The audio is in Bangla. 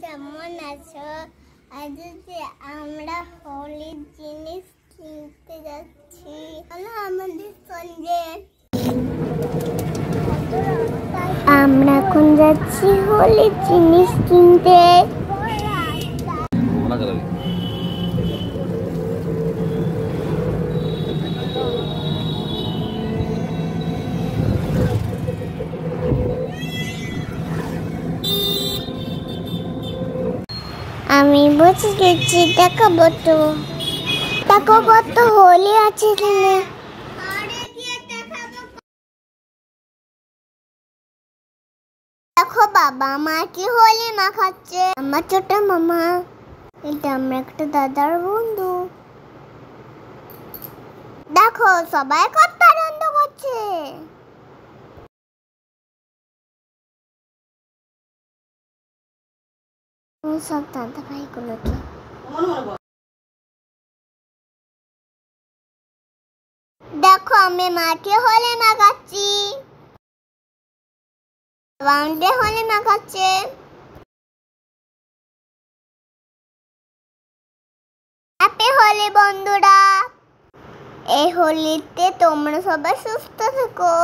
কেমন আছো? আজ যে আমরা হোলির জিনিস কিনতে যাচ্ছি। হলো আমাদের সঙ্গে আমরা এখন যাচ্ছি হোলির জিনিস কিনতে। আমি বসে গেছি, দেখাবো তো। দেখো কত হোলি আছে এখানে। দেখো বাবা মা কি হোলি মাখাচ্ছে। আমার ছোট মামা, এটা আমার একটা দাদার বন্ধু। দেখো সবাই কত আনন্দ করছে। সব দাদা ভাইগুলোকে দেখো আমি মাঠে হোলি মাখাচ্ছি, রাউন্ডে হোলি মাখাচ্ছে। হ্যাপি হোলি বন্ধুরা। এই হোলিতে তোমরা সবাই সুস্থ থেকো।